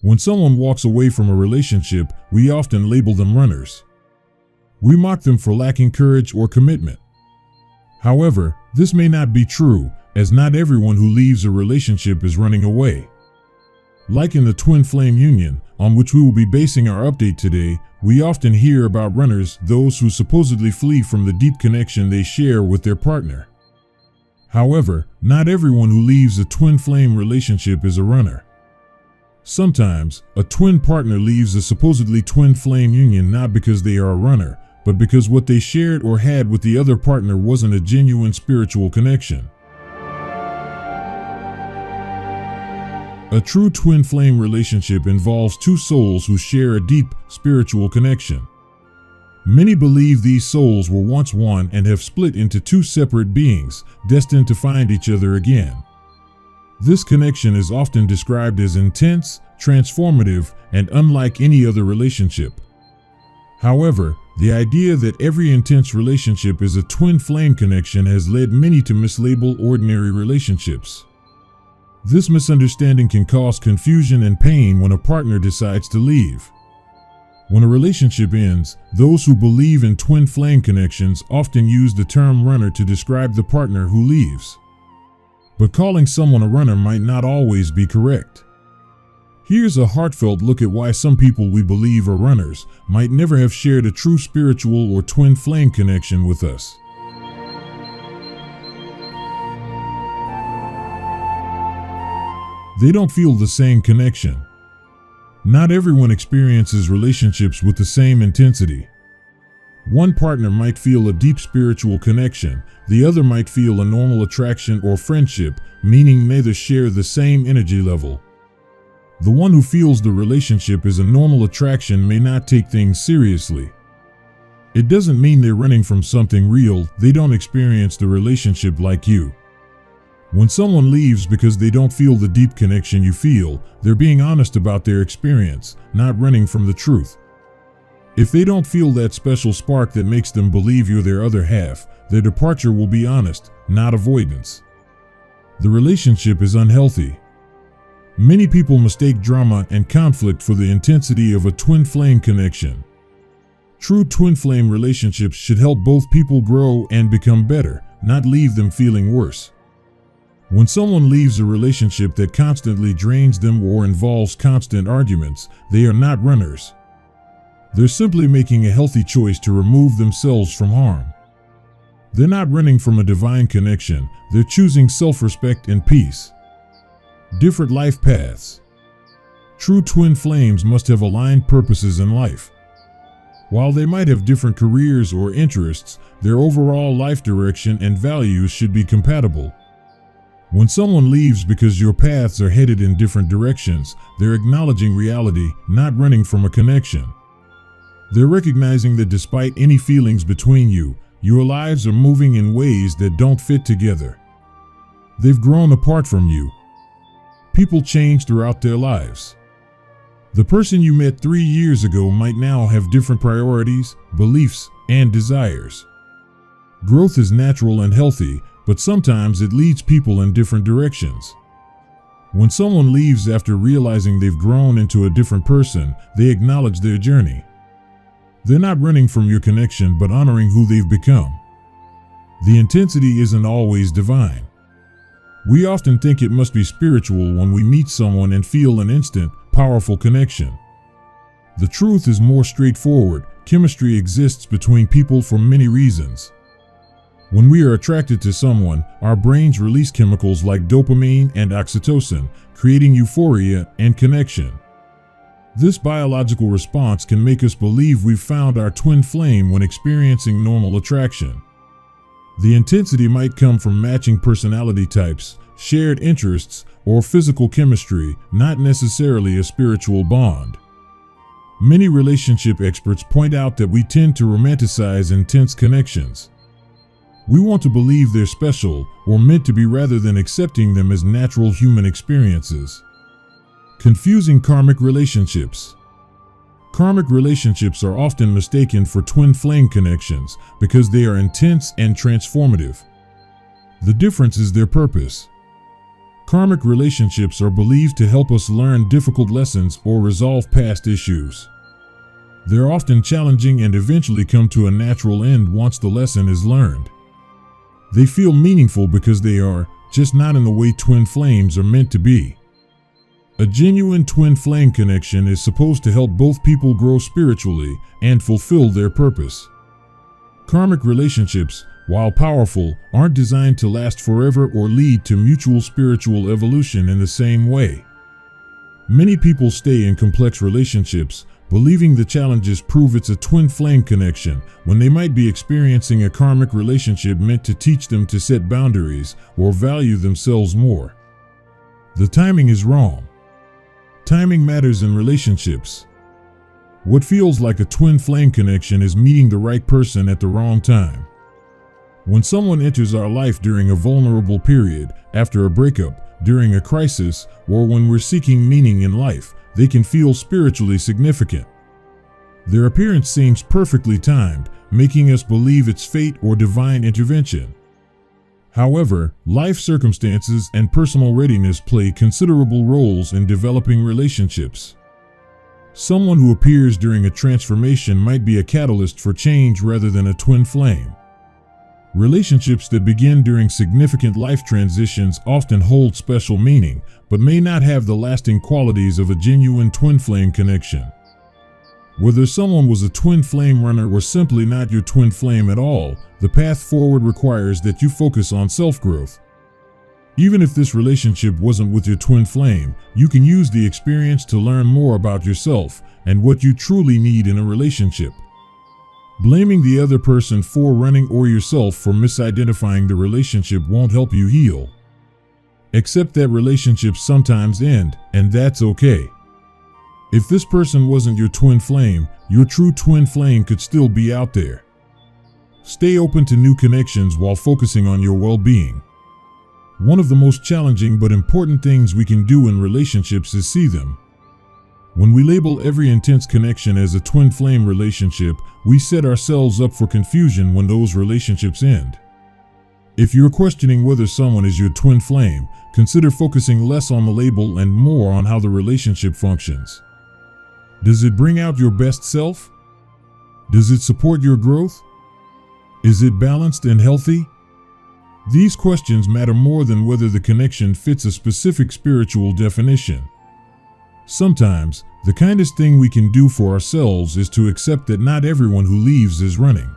When someone walks away from a relationship, we often label them runners. We mock them for lacking courage or commitment. However, this may not be true, as not everyone who leaves a relationship is running away. Like in the twin flame union, on which we will be basing our update today, we often hear about runners, those who supposedly flee from the deep connection they share with their partner. However, not everyone who leaves a twin flame relationship is a runner. Sometimes, a twin partner leaves a supposedly twin flame union not because they are a runner, but because what they shared or had with the other partner wasn't a genuine spiritual connection. A true twin flame relationship involves two souls who share a deep spiritual connection. Many believe these souls were once one and have split into two separate beings, destined to find each other again. This connection is often described as intense, transformative, and unlike any other relationship. However, the idea that every intense relationship is a twin flame connection has led many to mislabel ordinary relationships. This misunderstanding can cause confusion and pain when a partner decides to leave. When a relationship ends, those who believe in twin flame connections often use the term runner to describe the partner who leaves. But calling someone a runner might not always be correct. Here's a heartfelt look at why some people we believe are runners might never have shared a true spiritual or twin flame connection with us. They don't feel the same connection. Not everyone experiences relationships with the same intensity. One partner might feel a deep spiritual connection, the other might feel a normal attraction or friendship, meaning neither share the same energy level. The one who feels the relationship is a normal attraction may not take things seriously. It doesn't mean they're running from something real, they don't experience the relationship like you. When someone leaves because they don't feel the deep connection you feel, they're being honest about their experience, not running from the truth. If they don't feel that special spark that makes them believe you're their other half, their departure will be honest, not avoidance. The relationship is unhealthy. Many people mistake drama and conflict for the intensity of a twin flame connection. True twin flame relationships should help both people grow and become better, not leave them feeling worse. When someone leaves a relationship that constantly drains them or involves constant arguments, they are not runners. They're simply making a healthy choice to remove themselves from harm. They're not running from a divine connection, they're choosing self-respect and peace. Different life paths. True twin flames must have aligned purposes in life. While they might have different careers or interests, their overall life direction and values should be compatible. When someone leaves because your paths are headed in different directions, they're acknowledging reality, not running from a connection. They're recognizing that despite any feelings between you, your lives are moving in ways that don't fit together. They've grown apart from you. People change throughout their lives. The person you met 3 years ago might now have different priorities, beliefs, and desires. Growth is natural and healthy, but sometimes it leads people in different directions. When someone leaves after realizing they've grown into a different person, they acknowledge their journey. They're not running from your connection, but honoring who they've become. The intensity isn't always divine. We often think it must be spiritual when we meet someone and feel an instant, powerful connection. The truth is more straightforward. Chemistry exists between people for many reasons. When we are attracted to someone, our brains release chemicals like dopamine and oxytocin, creating euphoria and connection. This biological response can make us believe we've found our twin flame when experiencing normal attraction. The intensity might come from matching personality types, shared interests, or physical chemistry, not necessarily a spiritual bond. Many relationship experts point out that we tend to romanticize intense connections. We want to believe they're special or meant to be rather than accepting them as natural human experiences. Confusing karmic relationships. Karmic relationships are often mistaken for twin flame connections because they are intense and transformative. The difference is their purpose. Karmic relationships are believed to help us learn difficult lessons or resolve past issues. They're often challenging and eventually come to a natural end once the lesson is learned. They feel meaningful because they are, just not in the way twin flames are meant to be. A genuine twin flame connection is supposed to help both people grow spiritually and fulfill their purpose. Karmic relationships, while powerful, aren't designed to last forever or lead to mutual spiritual evolution in the same way. Many people stay in complex relationships, believing the challenges prove it's a twin flame connection, when they might be experiencing a karmic relationship meant to teach them to set boundaries or value themselves more. The timing is wrong. Timing matters in relationships. What feels like a twin flame connection is meeting the right person at the wrong time. When someone enters our life during a vulnerable period, after a breakup, during a crisis, or when we're seeking meaning in life, they can feel spiritually significant. Their appearance seems perfectly timed, making us believe it's fate or divine intervention. However, life circumstances and personal readiness play considerable roles in developing relationships. Someone who appears during a transformation might be a catalyst for change rather than a twin flame. Relationships that begin during significant life transitions often hold special meaning, but may not have the lasting qualities of a genuine twin flame connection. Whether someone was a twin flame runner or simply not your twin flame at all, the path forward requires that you focus on self-growth. Even if this relationship wasn't with your twin flame, you can use the experience to learn more about yourself and what you truly need in a relationship. Blaming the other person for running or yourself for misidentifying the relationship won't help you heal. Accept that relationships sometimes end, and that's okay. If this person wasn't your twin flame, your true twin flame could still be out there. Stay open to new connections while focusing on your well-being. One of the most challenging but important things we can do in relationships is see them. When we label every intense connection as a twin flame relationship, we set ourselves up for confusion when those relationships end. If you're questioning whether someone is your twin flame, consider focusing less on the label and more on how the relationship functions. Does it bring out your best self? Does it support your growth? Is it balanced and healthy? These questions matter more than whether the connection fits a specific spiritual definition. Sometimes, the kindest thing we can do for ourselves is to accept that not everyone who leaves is running.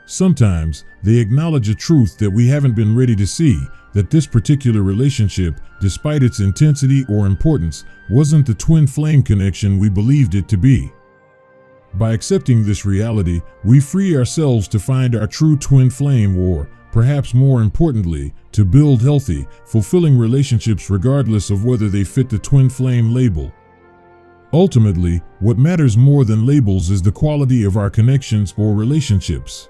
Sometimes, they acknowledge a truth that we haven't been ready to see, that this particular relationship, despite its intensity or importance, wasn't the twin flame connection we believed it to be. By accepting this reality, we free ourselves to find our true twin flame or, perhaps more importantly, to build healthy, fulfilling relationships regardless of whether they fit the twin flame label. Ultimately, what matters more than labels is the quality of our connections or relationships.